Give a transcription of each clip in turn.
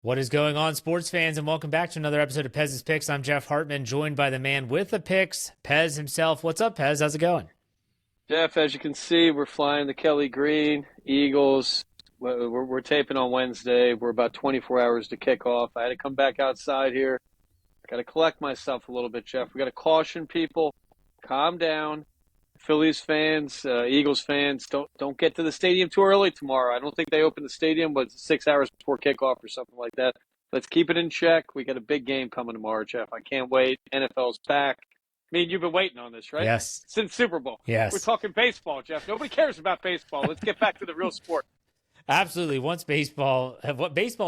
What is going on, sports fans, and welcome back to another episode of Pez's Picks. I'm Jeff Hartman, joined by the man with the picks, Pez himself. What's up, Pez? How's it going? Jeff, as you can see, we're flying the Kelly Green Eagles. We're taping on Wednesday. We're about 24 hours to kick off. I had to come back outside here. Got to collect myself a little bit, Jeff. We got to caution people. Calm down. Phillies fans, Eagles fans, don't get to the stadium too early tomorrow. I don't think they open the stadium, but 6 hours before kickoff or something like that. Let's keep it in check. We got a big game coming tomorrow, Jeff. I can't wait. NFL's back. I mean, you've been waiting on this, right? Yes. Since Super Bowl. Yes. We're talking baseball, Jeff. Nobody cares about baseball. Let's get back to the real sport. Absolutely. Once baseball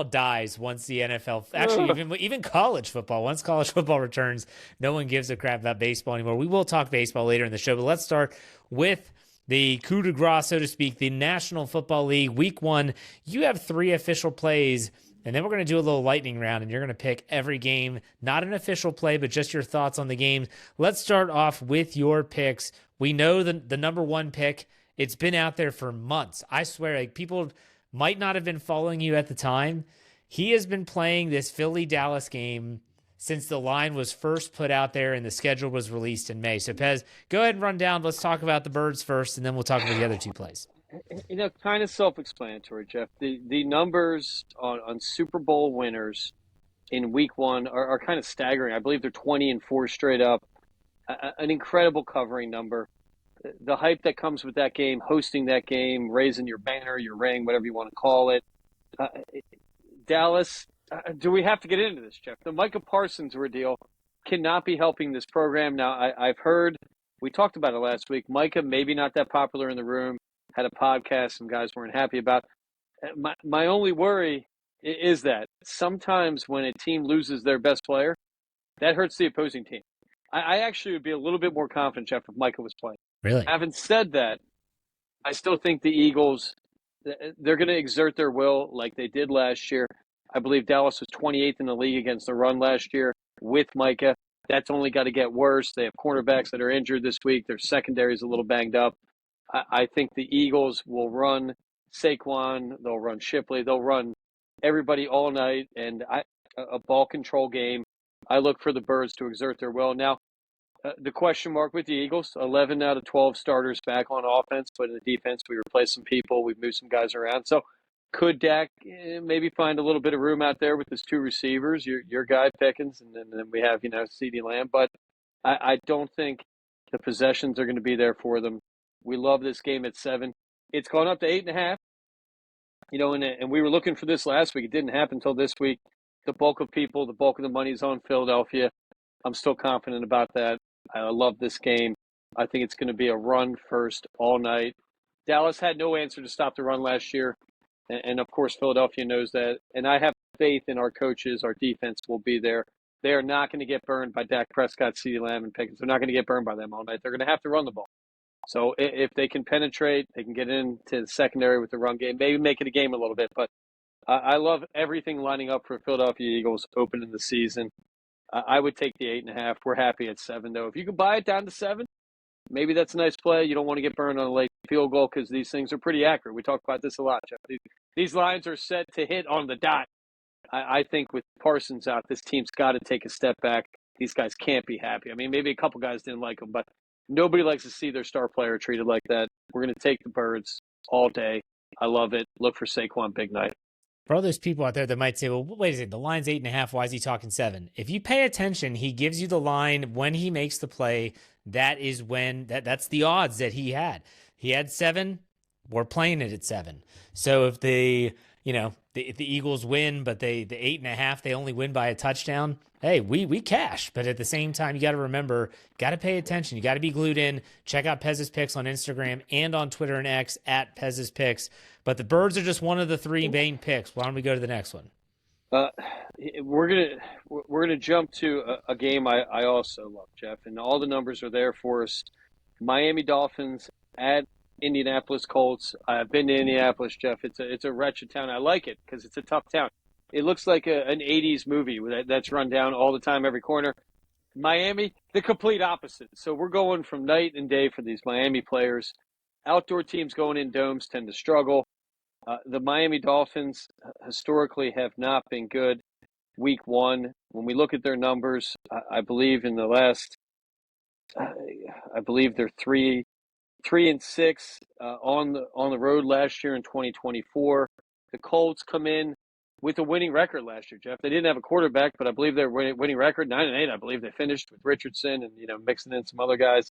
dies, once the NFL, actually even college football, once college football returns, no one gives a crap about baseball anymore. We will talk baseball later in the show, but let's start with the coup de grace, so to speak, the National Football League. Week 1, you have 3 official plays, and then we're going to do a little lightning round, and you're going to pick every game, not an official play, but just your thoughts on the games. Let's start off with your picks. We know the number 1 pick. It's been out there for months. I swear, like, people might not have been following you at the time. He has been playing this Philly-Dallas game since the line was first put out there and the schedule was released in May. So, Pez, go ahead and run down. Let's talk about the Birds first, and then we'll talk about the other 2 plays. Kind of self-explanatory, Jeff. The numbers on Super Bowl winners in Week 1 are kind of staggering. I believe they're 20-4 straight up. An incredible covering number. The hype that comes with that game, hosting that game, raising your banner, your ring, whatever you want to call it. Dallas, do we have to get into this, Jeff? The Micah Parsons ordeal cannot be helping this program. Now, I've heard, we talked about it last week, Micah maybe not that popular in the room, had a podcast some guys weren't happy about. My only worry is that sometimes when a team loses their best player, that hurts the opposing team. I actually would be a little bit more confident, Jeff, if Micah was playing. Really? Having said that, I still think the Eagles, they're going to exert their will like they did last year. I believe Dallas was 28th in the league against the run last year with Micah. That's only got to get worse. They have cornerbacks that are injured this week. Their secondary is a little banged up. I think the Eagles will run Saquon. They'll run Shipley. They'll run everybody all night. And a ball control game. I look for the Birds to exert their will. Now, the question mark with the Eagles, 11 out of 12 starters back on offense, but in the defense, we replaced some people. We've moved some guys around. So could Dak maybe find a little bit of room out there with his 2 receivers, your guy Pickens, and then we have, CeeDee Lamb. But I don't think the possessions are going to be there for them. We love this game at 7. It's gone up to 8.5. And we were looking for this last week. It didn't happen until this week. The bulk of the money is on Philadelphia. I'm still confident about that. I love this game. I think it's going to be a run first all night. Dallas had no answer to stop the run last year. And of course, Philadelphia knows that. And I have faith in our coaches. Our defense will be there. They are not going to get burned by Dak Prescott, CeeDee Lamb, and Pickens. They're not going to get burned by them all night. They're going to have to run the ball. So if they can penetrate, they can get into the secondary with the run game, maybe make it a game a little bit. But I love everything lining up for Philadelphia Eagles opening the season. I would take the 8.5. We're happy at 7, though. If you can buy it down to 7, maybe that's a nice play. You don't want to get burned on a late field goal because these things are pretty accurate. We talk about this a lot, Jeff. These lines are set to hit on the dot. I think with Parsons out, this team's got to take a step back. These guys can't be happy. I mean, maybe a couple guys didn't like them, but nobody likes to see their star player treated like that. We're going to take the Birds all day. I love it. Look for Saquon big night. For all those people out there that might say, well, wait a second, the line's 8.5. Why is he talking 7? If you pay attention, he gives you the line when he makes the play. That is when that's the odds that he had. He had 7. We're playing it at 7. So if the Eagles win, but the 8.5, they only win by a touchdown. Hey, we cash. But at the same time, you got to remember, got to pay attention. You got to be glued in. Check out Pez's Picks on Instagram and on Twitter and X at Pez's Picks. But the Birds are just one of the 3 main picks. Why don't we go to the next one? We're gonna jump to a game I also love, Jeff, and all the numbers are there for us. Miami Dolphins at Indianapolis Colts. I've been to Indianapolis, Jeff. It's a wretched town. I like it because it's a tough town. It looks like an 80s movie that's run down all the time, every corner. Miami, the complete opposite. So we're going from night and day for these Miami players. Outdoor teams going in domes tend to struggle. The Miami Dolphins historically have not been good. Week 1, when we look at their numbers, I believe in the last, I believe they're 3-6 on the road last year in 2024. The Colts come in with a winning record last year, Jeff. They didn't have a quarterback, but I believe they're winning record 9-8. I believe they finished with Richardson and mixing in some other guys.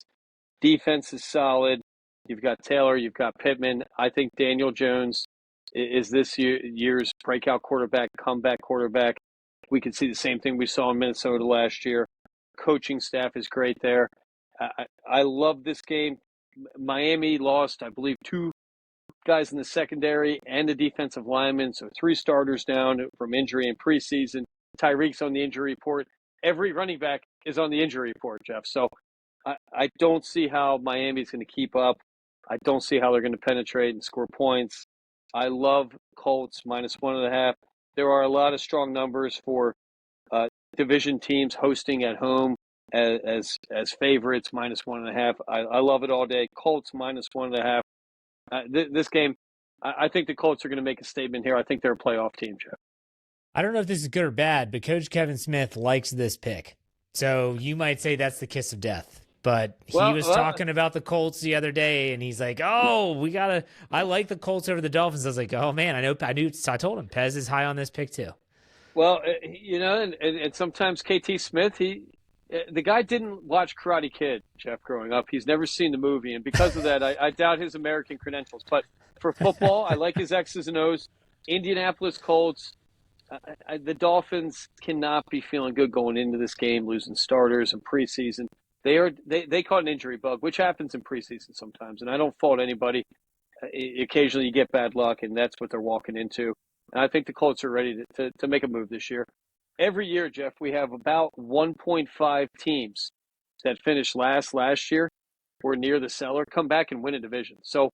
Defense is solid. You've got Taylor, you've got Pittman. I think Daniel Jones is this year's breakout quarterback, comeback quarterback. We can see the same thing we saw in Minnesota last year. Coaching staff is great there. I love this game. Miami lost, I believe, 2 guys in the secondary and a defensive lineman, so 3 starters down from injury in preseason. Tyreek's on the injury report. Every running back is on the injury report, Jeff. So I don't see how Miami's going to keep up. I don't see how they're going to penetrate and score points. I love Colts -1.5. There are a lot of strong numbers for division teams hosting at home as favorites -1.5. I love it all day. Colts -1.5. This game, I think the Colts are going to make a statement here. I think they're a playoff team, Jeff. I don't know if this is good or bad, but Coach Kevin Smith likes this pick. So you might say that's the kiss of death. But he was talking about the Colts the other day, and he's like, "Oh, I like the Colts over the Dolphins." I was like, "Oh man, I knew." So I told him Pez is high on this pick too. Well, and sometimes KT Smith, the guy didn't watch Karate Kid, Jeff, growing up. He's never seen the movie, and because of that, I doubt his American credentials. But for football, I like his X's and O's. Indianapolis Colts. The Dolphins cannot be feeling good going into this game, losing starters in preseason. They caught an injury bug, which happens in preseason sometimes, and I don't fault anybody. Occasionally you get bad luck, and that's what they're walking into. And I think the Colts are ready to make a move this year. Every year, Jeff, we have about 1.5 teams that finished last year or near the cellar come back and win a division. So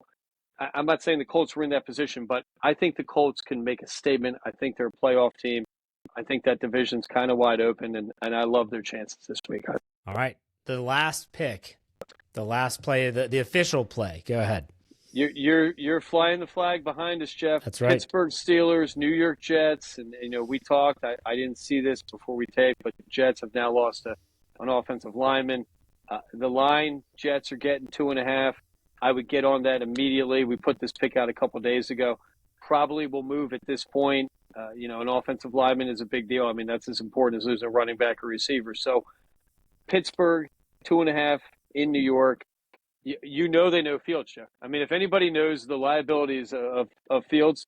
I'm not saying the Colts were in that position, but I think the Colts can make a statement. I think they're a playoff team. I think that division's kind of wide open, and I love their chances this week. All right. The last pick, the last play, the official play. Go ahead. You're flying the flag behind us, Jeff. That's right. Pittsburgh Steelers, New York Jets, and we talked. I didn't see this before we taped, but the Jets have now lost an offensive lineman. The line, Jets are getting 2.5. I would get on that immediately. We put this pick out a couple days ago. Probably will move at this point. An offensive lineman is a big deal. I mean, that's as important as losing a running back or receiver. So Pittsburgh, 2.5 in New York. They know Fields, Jeff. I mean, if anybody knows the liabilities of Fields,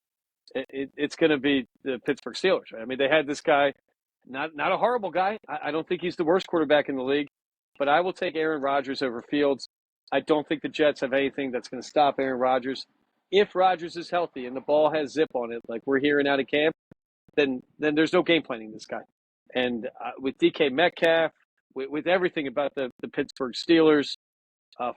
it's going to be the Pittsburgh Steelers. Right? I mean, they had this guy, not a horrible guy. I don't think he's the worst quarterback in the league, but I will take Aaron Rodgers over Fields. I don't think the Jets have anything that's going to stop Aaron Rodgers. If Rodgers is healthy and the ball has zip on it, like we're hearing out of camp, then there's no game planning this guy. And with DK Metcalf, with everything about the Pittsburgh Steelers,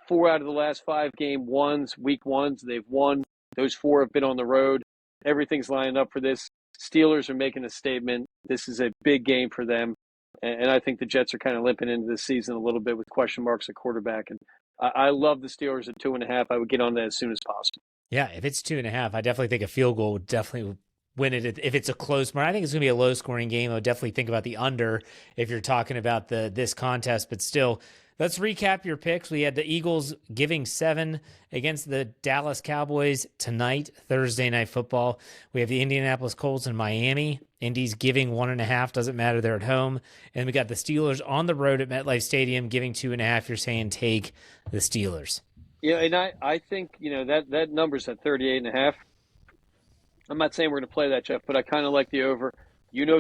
4 out of the last 5 week ones, they've won. Those 4 have been on the road. Everything's lining up for this. Steelers are making a statement. This is a big game for them. And I think the Jets are kind of limping into this season a little bit with question marks at quarterback. And I love the Steelers at 2.5. I would get on that as soon as possible. Yeah, if it's 2.5, I definitely think a field goal would definitely win it. If it's a close mark, I think it's going to be a low-scoring game. I would definitely think about the under if you're talking about this contest. But still, let's recap your picks. We had the Eagles giving 7 against the Dallas Cowboys tonight, Thursday Night Football. We have the Indianapolis Colts in Miami. Indy's giving 1.5. Doesn't matter. They're at home. And we got the Steelers on the road at MetLife Stadium giving 2.5. You're saying take the Steelers. Yeah, and I think, that number's at 38.5. I'm not saying we're going to play that, Jeff, but I kind of like the over.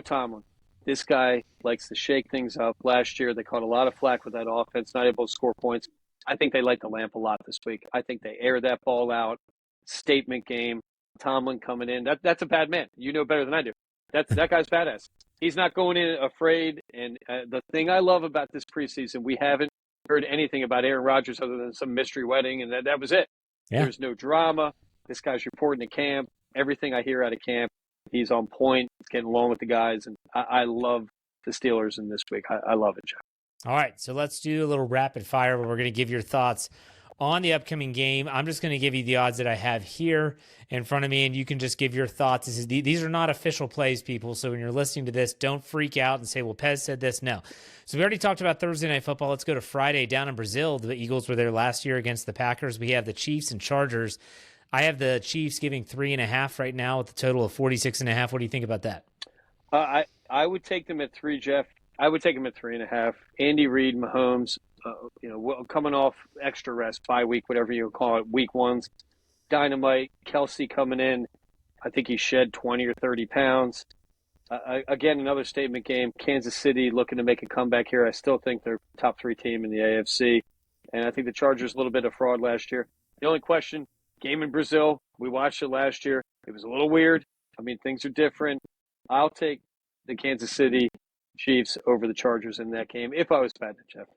Tomlin. This guy likes to shake things up. Last year, they caught a lot of flack with that offense, not able to score points. I think they light the lamp a lot this week. I think they air that ball out. Statement game. Tomlin coming in. That's a bad man. You know better than I do. That guy's badass. He's not going in afraid. And the thing I love about this preseason, we haven't heard anything about Aaron Rodgers other than some mystery wedding, and that was it. Yeah. There's no drama. This guy's reporting to camp. Everything I hear out of camp, he's on point. He's getting along with the guys, and I love the Steelers in this week. I love it, Jeff. All right, so let's do a little rapid fire where we're going to give your thoughts on the upcoming game, I'm just going to give you the odds that I have here in front of me, and you can just give your thoughts. These are not official plays, people, so when you're listening to this, don't freak out and say, well, Pez said this. No. So we already talked about Thursday Night Football. Let's go to Friday down in Brazil. The Eagles were there last year against the Packers. We have the Chiefs and Chargers. I have the Chiefs giving 3.5 right now with a total of 46.5. What do you think about that? I would take them at 3, Jeff. I would take them at 3.5. Andy Reid, Mahomes, coming off extra rest, bye week, whatever you call it, week one's dynamite. Kelsey coming in, I think he shed 20 or 30 pounds. Again, another statement game. Kansas City looking to make a comeback here. I still think they're top 3 team in the AFC. And I think the Chargers a little bit of fraud last year. The only question, game in Brazil, we watched it last year. It was a little weird. I mean, things are different. I'll take the Kansas City Chiefs over the Chargers in that game if I was betting, Jeff.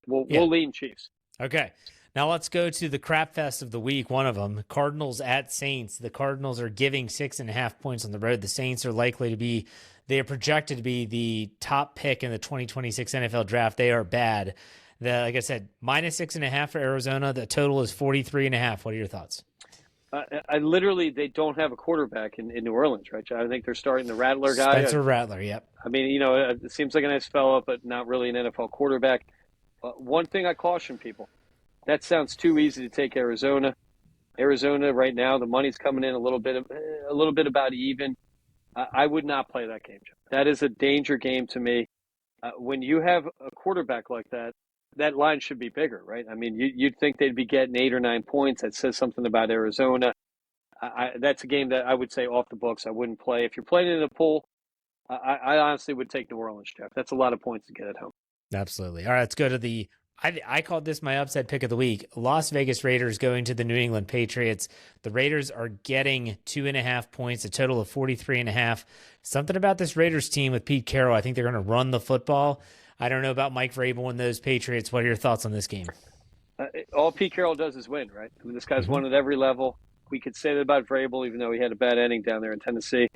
We'll lean Chiefs. Okay. Now let's go to the crap fest of the week, one of them, Cardinals at Saints. The Cardinals are giving 6.5 points on the road. The Saints are they are projected to be the top pick in the 2026 NFL draft. They are bad. Like I said, -6.5 for Arizona. The total is 43.5. What are your thoughts? They don't have a quarterback in New Orleans, right? I think they're starting the Rattler guy. Spencer Rattler, yep. I mean, it seems like a nice fella, but not really an NFL quarterback. One thing I caution people, that sounds too easy to take Arizona. Arizona right now, the money's coming in a little bit about even. I would not play that game, Jeff. That is a danger game to me. When you have a quarterback like that, that line should be bigger, right? I mean, you'd think they'd be getting 8 or 9 points. That says something about Arizona. That's a game that I would say off the books. I wouldn't play. If you're playing in a pool, I honestly would take New Orleans, Jeff. That's a lot of points to get at home. Absolutely. All right, let's go to I called this my upset pick of the week. Las Vegas Raiders going to the New England Patriots. The Raiders are getting 2.5 points, a total of 43.5. Something about this Raiders team with Pete Carroll. I think they're going to run the football. I don't know about Mike Vrabel and those Patriots. What are your thoughts on this game? All Pete Carroll does is win, right? I mean, this guy's won at every level. We could say that about Vrabel, even though he had a bad ending down there in Tennessee.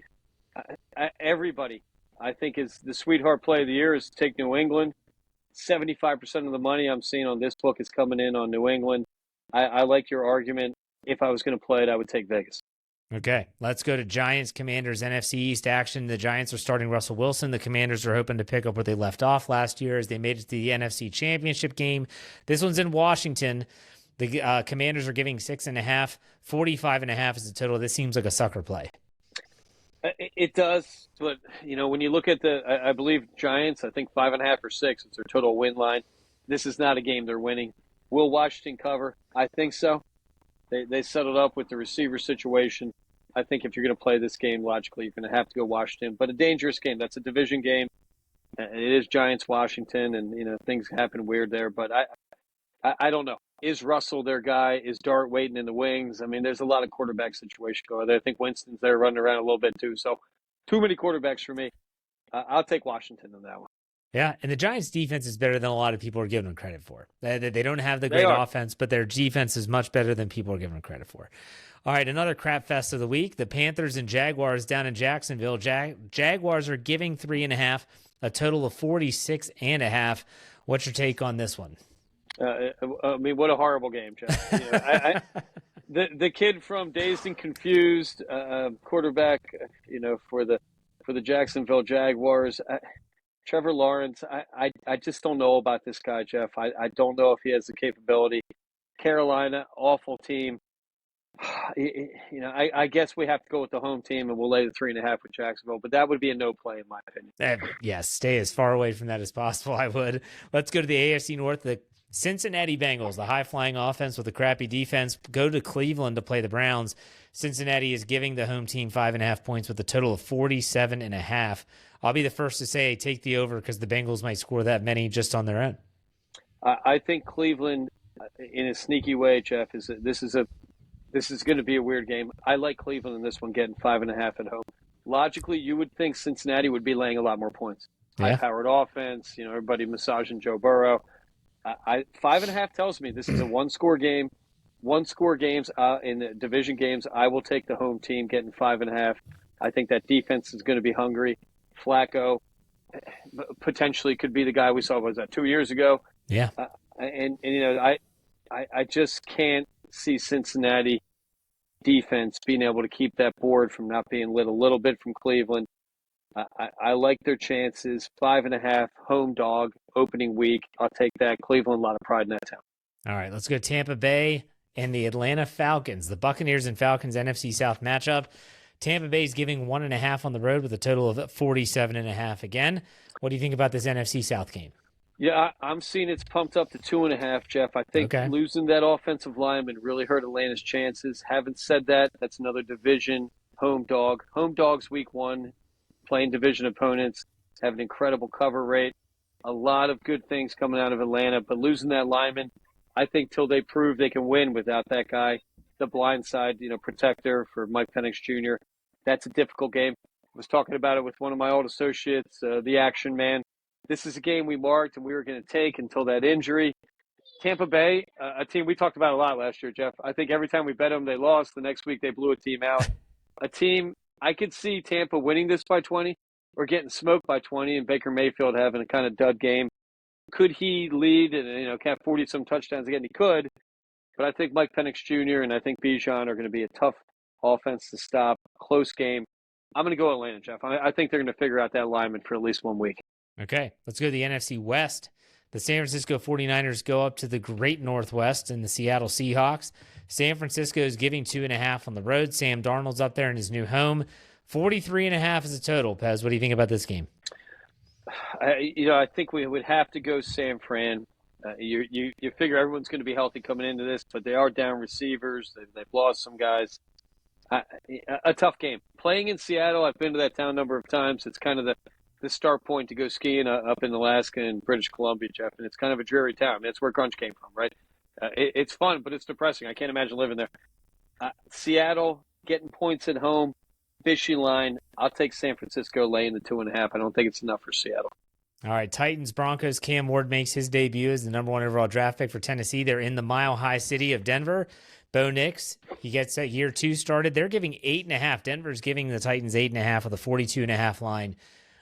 Everybody, I think, is the sweetheart play of the year is to take New England. 75% of the money I'm seeing on this book is coming in on New England. I like your argument. If I was going to play it, I would take Vegas. Okay, let's go to Giants Commanders NFC East action. The Giants are starting Russell Wilson. The Commanders are hoping to pick up where they left off last year as they made it to the NFC Championship game. This one's in Washington. The Commanders are giving 6.5. 45.5 is the total. This seems like a sucker play. It does, but when you look at I believe Giants, I think 5.5 or 6 is their total win line. This is not a game they're winning. Will Washington cover? I think so. They settled up with the receiver situation. I think if you're going to play this game, logically, you're going to have to go Washington. But a dangerous game. That's a division game. It is Giants-Washington, and things happen weird there. But I don't know. Is Russell their guy? Is Dart waiting in the wings? I mean, there's a lot of quarterback situation going there. I think Winston's there running around a little bit too. So too many quarterbacks for me. I'll take Washington on that one. Yeah, and the Giants' defense is better than a lot of people are giving them credit for. They don't have the great offense, but their defense is much better than people are giving them credit for. All right, another crap fest of the week. The Panthers and Jaguars down in Jacksonville. Jaguars are giving 3.5, a total of 46.5. What's your take on this one? I mean, what a horrible game, Jeff. The kid from Dazed and Confused, quarterback, for the Jacksonville Jaguars. Trevor Lawrence, I just don't know about this guy, Jeff. I don't know if he has the capability. Carolina, awful team. I guess we have to go with the home team, and we'll lay the 3.5 with Jacksonville, but that would be a no play in my opinion. Yes, stay as far away from that as possible, I would. Let's go to the AFC North. The Cincinnati Bengals, the high-flying offense with a crappy defense, go to Cleveland to play the Browns. Cincinnati is giving the home team 5.5 points with a total of 47.5. I'll be the first to say take the over because the Bengals might score that many just on their own. I think Cleveland, in a sneaky way, Jeff, this is going to be a weird game. I like Cleveland in this one, getting 5.5 at home. Logically, you would think Cincinnati would be laying a lot more points. Yeah. High-powered offense, everybody massaging Joe Burrow. 5.5 tells me this is a one-score game. One-score games in the division games, I will take the home team getting 5.5. I think that defense is going to be hungry. Flacco potentially could be the guy we saw, was that 2 years ago? Yeah. I I just can't see Cincinnati defense being able to keep that board from not being lit a little bit from Cleveland. I like their chances. 5.5 home dog opening week. I'll take that. Cleveland, a lot of pride in that town. All right, let's go Tampa Bay and the Atlanta Falcons. The Buccaneers and Falcons NFC South matchup. Tampa Bay is giving 1.5 on the road with a total of 47.5 again. What do you think about this NFC South game? Yeah, I'm seeing it's pumped up to 2.5, Jeff. I think losing that offensive lineman really hurt Atlanta's chances. Having said that, that's another division home dog. Home dogs week 1, playing division opponents, have an incredible cover rate. A lot of good things coming out of Atlanta, but losing that lineman, I think till they prove they can win without that guy, the blind side, protector for Mike Penix Jr., that's a difficult game. I was talking about it with one of my old associates, the action man. This is a game we marked and we were going to take until that injury. Tampa Bay, a team we talked about a lot last year, Jeff. I think every time we bet them, they lost. The next week, they blew a team out. A team, I could see Tampa winning this by 20 or getting smoked by 20 and Baker Mayfield having a kind of dud game. Could he lead and, have 40-some touchdowns again? He could. But I think Mike Penix Jr. and I think Bijan are going to be a tough offense to stop. Close game. I'm going to go Atlanta, Jeff. I think they're going to figure out that lineman for at least 1 week. Okay, let's go to the NFC West. The San Francisco 49ers go up to the Great Northwest and the Seattle Seahawks. San Francisco is giving 2.5 on the road. Sam Darnold's up there in his new home. 43.5 is a total. Pez, what do you think about this game? I think we would have to go San Fran. You figure everyone's going to be healthy coming into this, but they are down receivers. They've lost some guys. A tough game. Playing in Seattle, I've been to that town a number of times. It's kind of the start point to go skiing up in Alaska and British Columbia, Jeff, and it's kind of a dreary town. That's where grunge came from, right? It's fun, but it's depressing. I can't imagine living there. Seattle, getting points at home, fishing line. I'll take San Francisco laying the 2.5. I don't think it's enough for Seattle. All right, Titans, Broncos. Cam Ward makes his debut as the number 1 overall draft pick for Tennessee. They're in the mile-high city of Denver. Bo Nix, he gets that year 2 started. They're giving 8.5. Denver's giving the Titans 8.5 with a 42.5 line.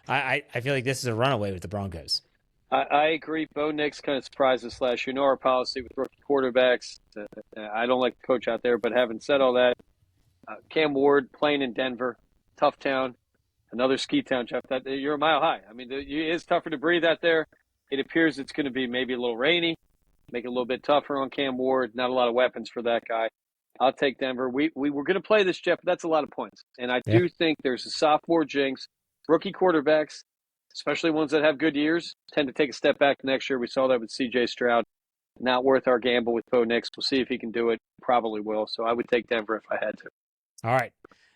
I feel like this is a runaway with the Broncos. I agree. Bo Nix kind of surprised us last year. You know our policy with rookie quarterbacks. I don't like the coach out there, but having said all that, Cam Ward playing in Denver, tough town, another ski town, Jeff. You're a mile high. I mean, it is tougher to breathe out there. It appears it's going to be maybe a little rainy, make it a little bit tougher on Cam Ward. Not a lot of weapons for that guy. I'll take Denver. We were going to play this, Jeff, but that's a lot of points. And I do think there's a sophomore jinx. Rookie quarterbacks, especially ones that have good years, tend to take a step back next year. We saw that with C.J. Stroud. Not worth our gamble with Bo Nix. We'll see if he can do it. Probably will. So I would take Denver if I had to. All right.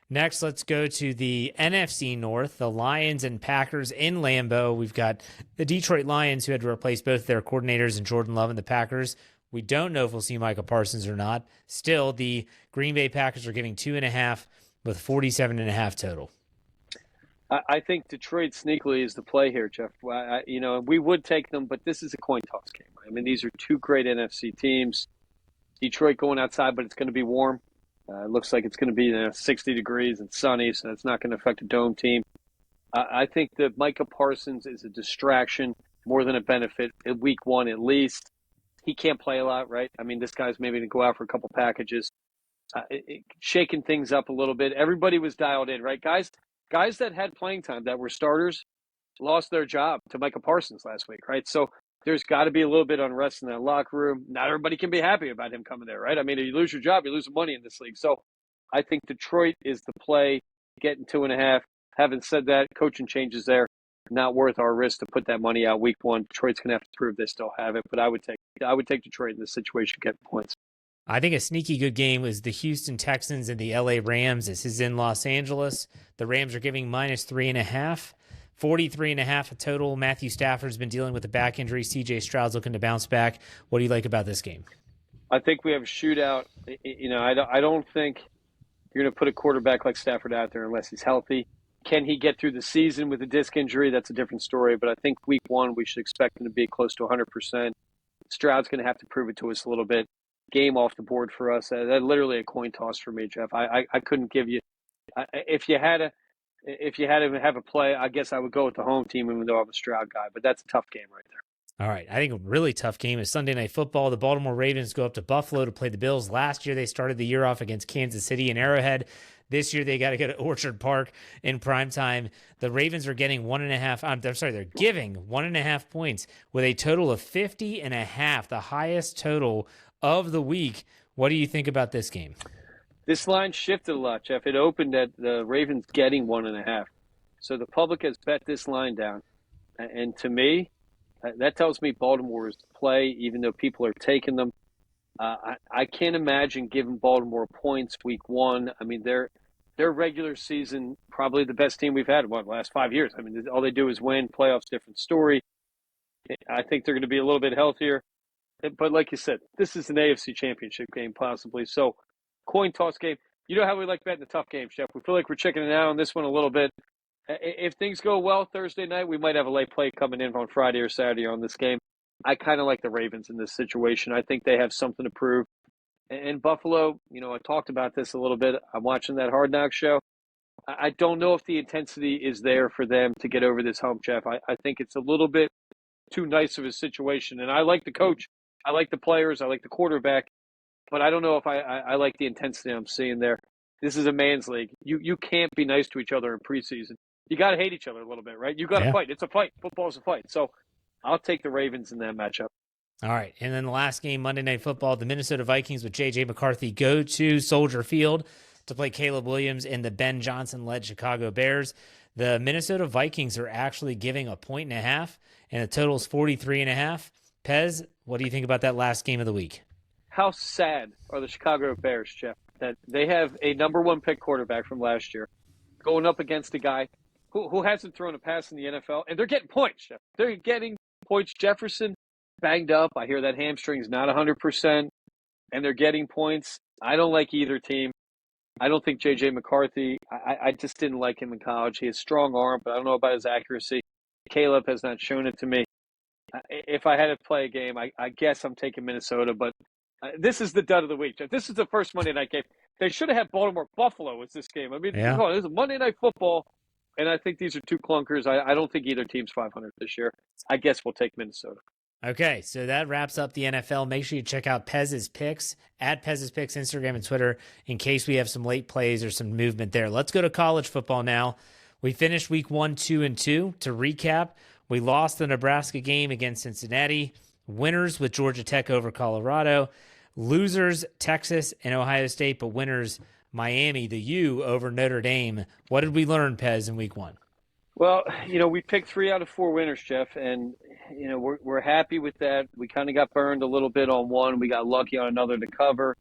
Next, let's go to the NFC North, the Lions and Packers in Lambeau. We've got the Detroit Lions, who had to replace both their coordinators and Jordan Love and the Packers. We don't know if we'll see Micah Parsons or not. Still, the Green Bay Packers are giving 2.5 with 47.5 total. I think Detroit sneakily is the play here, Jeff. We would take them, but this is a coin toss game. I mean, these are 2 great NFC teams. Detroit going outside, but it's going to be warm. It looks like it's going to be 60 degrees and sunny, so it's not going to affect a dome team. I think that Micah Parsons is a distraction more than a benefit at week 1 at least. He can't play a lot, right? I mean, this guy's maybe going to go out for a couple packages. Shaking things up a little bit. Everybody was dialed in, right? Guys that had playing time that were starters lost their job to Micah Parsons last week, right? So there's got to be a little bit of unrest in that locker room. Not everybody can be happy about him coming there, right? I mean, if you lose your job, you lose money in this league. So I think Detroit is the play, getting 2.5. Having said that, coaching changes there. Not worth our risk to put that money out week 1. Detroit's going to have to prove they still have it, but I would take Detroit in this situation, getting points. I think a sneaky good game was the Houston Texans and the LA Rams. This is in Los Angeles. The Rams are giving -3.5, 43.5 a total. Matthew Stafford's been dealing with a back injury. CJ Stroud's looking to bounce back. What do you like about this game? I think we have a shootout. I don't think you're going to put a quarterback like Stafford out there unless he's healthy. Can he get through the season with a disc injury? That's a different story. But I think week 1, we should expect him to be close to 100%. Stroud's going to have to prove it to us a little bit. Game off the board for us. That's literally a coin toss for me, Jeff. I couldn't give you. If you had to have a play, I guess I would go with the home team, even though I'm a Stroud guy. But that's a tough game right there. All right. I think a really tough game is Sunday Night Football. The Baltimore Ravens go up to Buffalo to play the Bills. Last year, they started the year off against Kansas City and Arrowhead. This year, they got to go to Orchard Park in prime time. The Ravens are getting 1.5. They're giving 1.5 points with a total of 50.5, the highest total of the week. What do you think about this game? This line shifted a lot, Jeff. It opened at the Ravens getting 1.5. So the public has bet this line down. And to me, that tells me Baltimore is the play, even though people are taking them. I can't imagine giving Baltimore points week one. I mean, their regular season, probably the best team we've had in the last 5 years. I mean, all they do is win. Playoffs, different story. I think they're going to be a little bit healthier. But like you said, this is an AFC championship game possibly. So coin toss game. You know how we like betting the tough games, Jeff. We feel like we're chickening out on this one a little bit. If things go well Thursday night, we might have a late play coming in on Friday or Saturday on this game. I kind of like the Ravens in this situation. I think they have something to prove. And Buffalo, I talked about this a little bit. I'm watching that Hard Knocks show. I don't know if the intensity is there for them to get over this hump, Jeff. I think it's a little bit too nice of a situation. And I like the coach. I like the players. I like the quarterback. But I don't know if I like the intensity I'm seeing there. This is a man's league. You can't be nice to each other in preseason. You got to hate each other a little bit, right? You got to fight. It's a fight. Football's a fight. So I'll take the Ravens in that matchup. All right. And then the last game, Monday Night Football, the Minnesota Vikings with J.J. McCarthy go to Soldier Field to play Caleb Williams and the Ben Johnson-led Chicago Bears. The Minnesota Vikings are actually giving 1.5, and the total is 43.5. Pez, what do you think about that last game of the week? How sad are the Chicago Bears, Jeff, that they have a number one pick quarterback from last year going up against a guy who hasn't thrown a pass in the NFL, and they're getting points, Jeff. They're getting points. Jefferson banged up. I hear that hamstring's not 100%, and they're getting points. I don't like either team. I don't think J.J. McCarthy, I just didn't like him in college. He has strong arm, but I don't know about his accuracy. Caleb has not shown it to me. If I had to play a game, I guess I'm taking Minnesota, but this is the dud of the week, Jeff. This is the first Monday night game. They should have had Baltimore-Buffalo as this game. I mean, this is Monday Night Football. And I think these are two clunkers. I don't think either team's 500 this year. I guess we'll take Minnesota. Okay, so that wraps up the NFL. Make sure you check out Pez's Picks, at Pez's Picks, Instagram and Twitter, in case we have some late plays or some movement there. Let's go to college football now. We finished week 1, 2-2. To recap, we lost the Nebraska game against Cincinnati. Winners with Georgia Tech over Colorado. Losers, Texas and Ohio State, but winners, Miami, the U, over Notre Dame. What did we learn, Pez, in week 1? Well, we picked 3 out of 4 winners, Jeff, and we're happy with that. We kind of got burned a little bit on one. We got lucky on another to cover.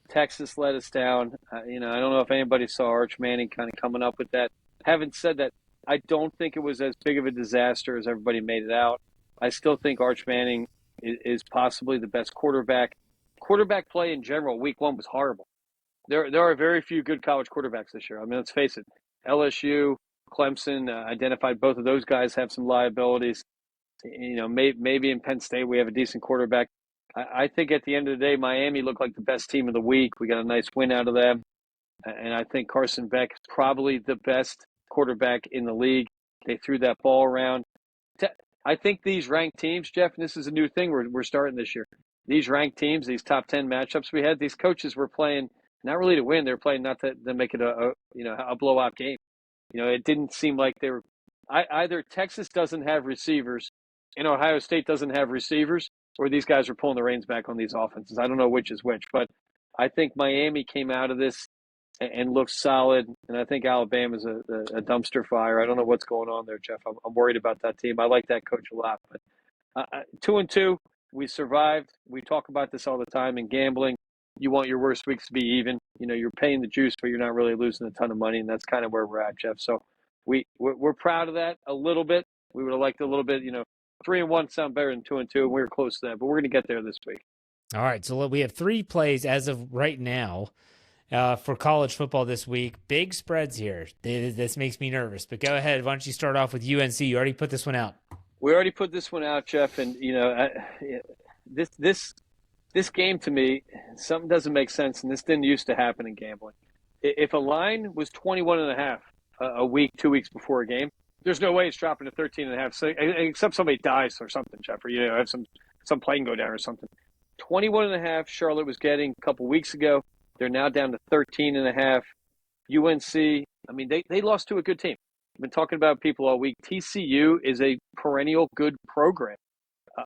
Texas let us down. I don't know if anybody saw Arch Manning kind of coming up with that. Having said that, I don't think it was as big of a disaster as everybody made it out. I still think Arch Manning is possibly the best quarterback. Quarterback play in general, week 1 was horrible. There are very few good college quarterbacks this year. I mean, let's face it. LSU, Clemson, identified both of those guys have some liabilities. Maybe in Penn State we have a decent quarterback. I think at the end of the day, Miami looked like the best team of the week. We got a nice win out of them. And I think Carson Beck is probably the best quarterback in the league. They threw that ball around. I think these ranked teams, Jeff, and this is a new thing we're starting this year. These ranked teams, these top 10 matchups we had, these coaches were playing not really to win. They're playing not to make it a blowout game. It didn't seem like they were either Texas doesn't have receivers and Ohio State doesn't have receivers, or these guys are pulling the reins back on these offenses. I don't know which is which, but I think Miami came out of this and looked solid, and I think Alabama's a dumpster fire. I don't know what's going on there, Jeff. I'm worried about that team. I like that coach a lot, but 2-2, we survived. We talk about this all the time in gambling. You want your worst weeks to be even. You're paying the juice, but you're not really losing a ton of money, and that's kind of where we're at, Jeff. So we're proud of that a little bit. We would have liked a little bit, 3-1 sound better than 2-2, and we were close to that, but we're going to get there this week. All right, so we have 3 plays as of right now for college football this week. Big spreads here. This makes me nervous, but go ahead. Why don't you start off with UNC? You already put this one out. We already put this one out, Jeff, and this game to me, something doesn't make sense, and this didn't used to happen in gambling. If a line was 21.5 a week, 2 weeks before a game, There's no way it's dropping to 13.5, so, except somebody dies or something, Jeff, or have some plane go down or something. 21.5 Charlotte was getting a couple weeks ago. They're now down to 13.5. UNC, I mean, they lost to a good team. I've been talking about people all week. TCU is a perennial good program,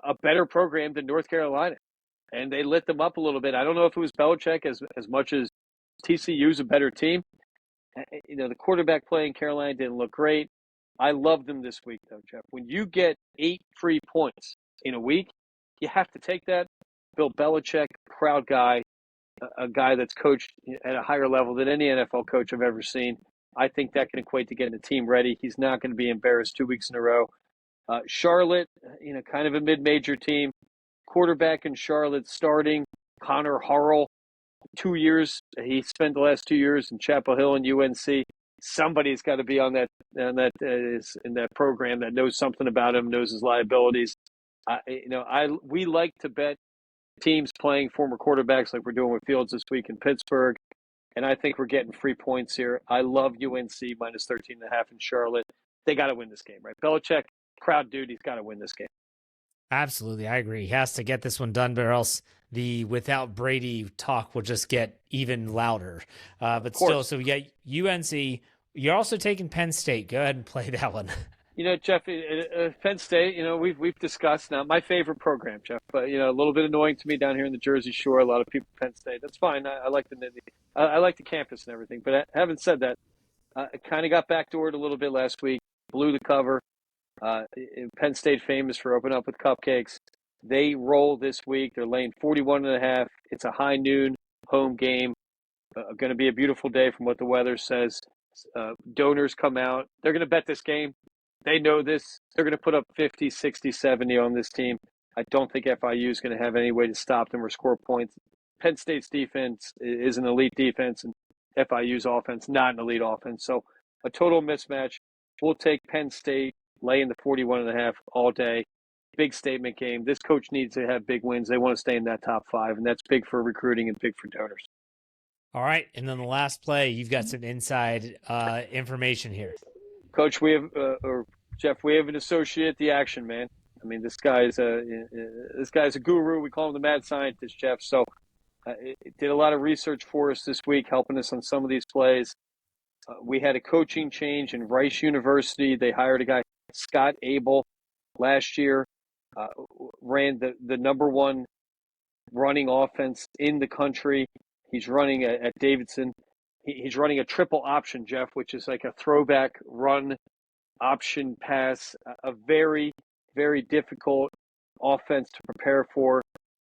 a better program than North Carolina. And they lit them up a little bit. I don't know if it was Belichick as much as TCU's a better team. The quarterback play in Carolina didn't look great. I love them this week, though, Jeff. When you get 8 free points in a week, you have to take that. Bill Belichick, proud guy, a guy that's coached at a higher level than any NFL coach I've ever seen. I think that can equate to getting the team ready. He's not going to be embarrassed 2 weeks in a row. Charlotte, kind of a mid-major team. Quarterback in Charlotte starting, Connor Harrell. 2 years. He spent the last 2 years in Chapel Hill and UNC. Somebody's got to be in that program that knows something about him, knows his liabilities. We like to bet teams playing former quarterbacks like we're doing with Fields this week in Pittsburgh, and I think we're getting free points here. I love UNC minus 13.5 in Charlotte. They got to win this game, right? Belichick, proud dude. He's got to win this game. Absolutely, I agree. He has to get this one done, but else the without Brady talk will just get even louder. But still, so yeah, UNC. You're also taking Penn State. Go ahead and play that one. Jeff, Penn State. We've discussed now my favorite program, Jeff. But a little bit annoying to me down here in the Jersey Shore. A lot of people Penn State. That's fine. I like I like the campus and everything. But having said that, I kind of got backdoored a little bit last week. Blew the cover. Penn State famous for opening up with cupcakes. They roll this week. They're laying 41.5. It's a high noon home game. Going to be a beautiful day from what the weather says. Donors come out. They're going to bet this game. They know this. They're going to put up 50, 60, 70 on this team. I don't think FIU is going to have any way to stop them or score points. Penn State's defense is an elite defense, and FIU's offense not an elite offense. So a total mismatch. We'll take Penn State laying the 41.5 all day. Big statement game. This coach needs to have big wins. They want to stay in that top 5, and that's big for recruiting and big for donors. All right, and then the last play, you've got some inside information here. Coach, Jeff, we have an associate, the action man. I mean, this guy's a guru. We call him the mad scientist, Jeff. So did a lot of research for us this week, helping us on some of these plays. We had a coaching change in Rice University. They hired a guy, Scott Abel, last year. Ran the number one running offense in the country. He's running at Davidson. He's running a triple option, Jeff, which is like a throwback run option pass, a very, very difficult offense to prepare for.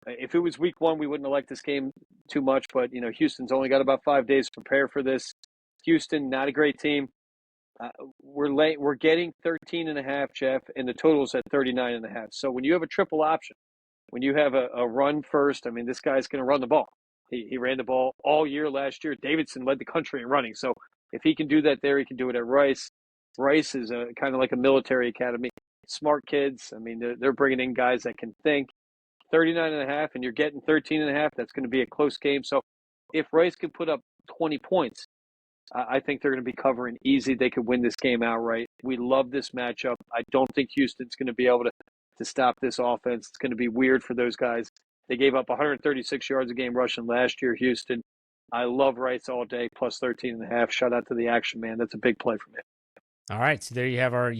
If it was week 1, we wouldn't have liked this game too much, but Houston's only got about 5 days to prepare for this. Houston, not a great team. We're getting 13.5, Jeff, and the total's at 39.5. So when you have a triple option, when you have a run first, I mean, this guy's going to run the ball. He ran the ball all year last year. Davidson led the country in running. So if he can do that there, he can do it at Rice. Rice is kind of like a military academy. Smart kids. I mean, they're bringing in guys that can think. 39.5, and you're getting 13.5. That's going to be a close game. So if Rice can put up 20 points, I think they're going to be covering easy. They could win this game outright. We love this matchup. I don't think Houston's going to be able to stop this offense. It's going to be weird for those guys. They gave up 136 yards a game rushing last year, Houston. I love Rice all day, plus 13.5. Shout out to the action, man. That's a big play for me. All right, so there you have our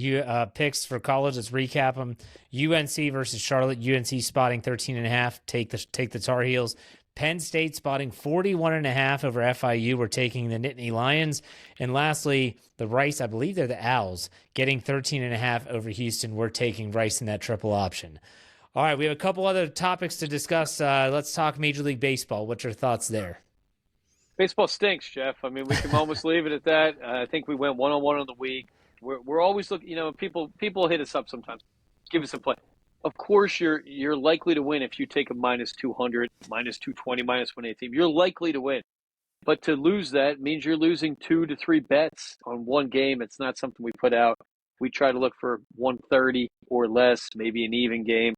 picks for college. Let's recap them. UNC versus Charlotte. UNC spotting 13.5. Take the Tar Heels. Penn State spotting 41.5 over FIU. We're taking the Nittany Lions. And lastly, the Rice, I believe they're the Owls, getting 13.5 over Houston. We're taking Rice in that triple option. All right, we have a couple other topics to discuss. Let's talk Major League Baseball. What's your thoughts there? Baseball stinks, Jeff. I mean, we can almost leave it at that. I think we went 1-on-1 on the week. We're always looking. People hit us up sometimes. Give us a play. Of course, you're likely to win if you take a minus 200, minus 220, minus 118. You're likely to win. But to lose that means you're losing 2 to 3 bets on one game. It's not something we put out. We try to look for 130 or less, maybe an even game.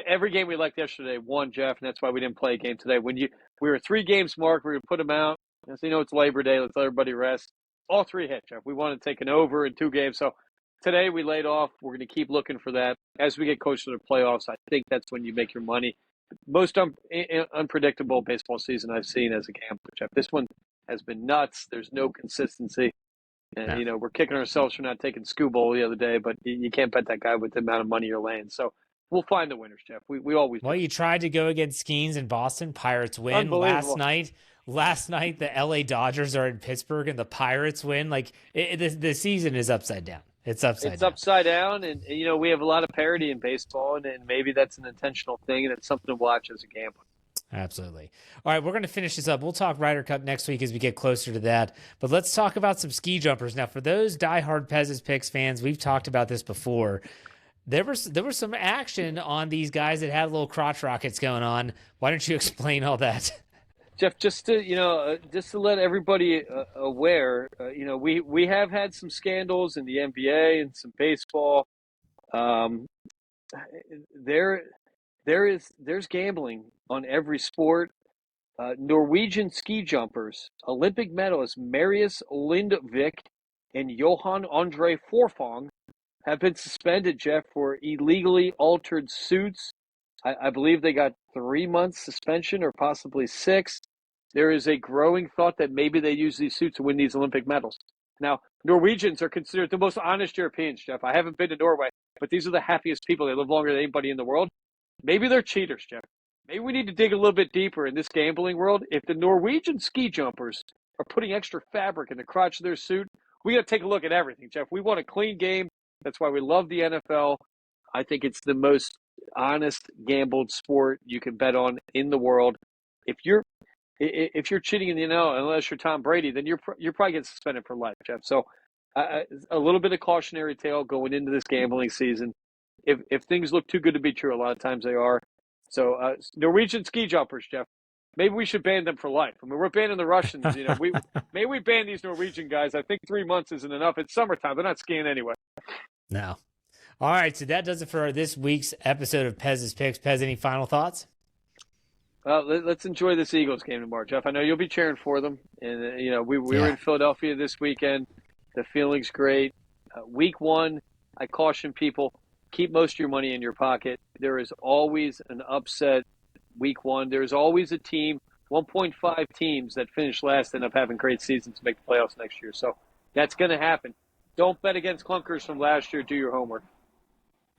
Every game we liked yesterday won, Jeff, and that's why we didn't play a game today. We were 3 games marked, we wuld put them out. It's Labor Day. Let's let everybody rest. All three hit, Jeff. We want to take an over in 2 games. So today we laid off. We're going to keep looking for that. As we get closer to the playoffs, I think that's when you make your money. Most unpredictable baseball season I've seen as a gambler, Jeff. This one has been nuts. There's no consistency. And, we're kicking ourselves for not taking Scooble the other day, but you can't bet that guy with the amount of money you're laying. So we'll find the winners, Jeff. We always do. Well, you tried to go against Skeens in Boston. Pirates win. Last night, the LA Dodgers are in Pittsburgh and the Pirates win. Like, the season is upside down. It's upside down. And, we have a lot of parity in baseball, and maybe that's an intentional thing, and it's something to watch as a gambler. Absolutely. All right, we're going to finish this up. We'll talk Ryder Cup next week as we get closer to that. But let's talk about some ski jumpers. Now, for those diehard Pez's Picks fans, we've talked about this before. There was some action on these guys that had little crotch rockets going on. Why don't you explain all that? Jeff, just to let everybody aware, we have had some scandals in the NBA and some baseball. There's gambling on every sport. Norwegian ski jumpers, Olympic medalists Marius Lindvik and Johan Andre Forfang have been suspended, Jeff, for illegally altered suits. I believe they got 3 months suspension or possibly 6. There is a growing thought that maybe they use these suits to win these Olympic medals. Now, Norwegians are considered the most honest Europeans, Jeff. I haven't been to Norway, but these are the happiest people. They live longer than anybody in the world. Maybe they're cheaters, Jeff. Maybe we need to dig a little bit deeper in this gambling world. If the Norwegian ski jumpers are putting extra fabric in the crotch of their suit, we got to take a look at everything, Jeff. We want a clean game. That's why we love the NFL. I think it's the most honest gambled sport you can bet on in the world. If you're cheating in the NFL, unless you're Tom Brady, then you're probably getting suspended for life, Jeff. So a little bit of cautionary tale going into this gambling season. If things look too good to be true, a lot of times they are. So Norwegian ski jumpers, Jeff, maybe we should ban them for life. I mean, we're banning the Russians. Maybe we ban these Norwegian guys. I think 3 months isn't enough. It's summertime. They're not skiing anyway. No. All right, so that does it for this week's episode of Pez's Picks. Pez, any final thoughts? Let's enjoy this Eagles game tomorrow, Jeff. I know you'll be cheering for them. And, we were in Philadelphia this weekend. The feeling's great. Week 1, I caution people, keep most of your money in your pocket. There is always an upset week 1. There's always a team, 1.5 teams that finish last end up having great seasons to make the playoffs next year. So that's going to happen. Don't bet against clunkers from last year. Do your homework.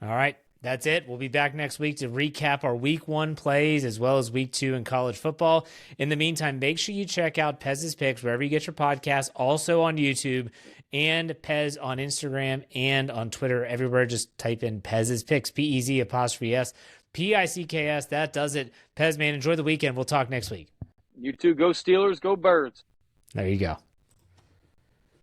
All right. That's it. We'll be back next week to recap our week 1 plays as well as week 2 in college football. In the meantime, make sure you check out Pez's Picks wherever you get your podcasts, also on YouTube, and Pez on Instagram and on Twitter. Everywhere, just type in Pez's Picks, Pez''S, Picks. That does it. Pez, man, enjoy the weekend. We'll talk next week. You too. Go Steelers, go Birds. There you go.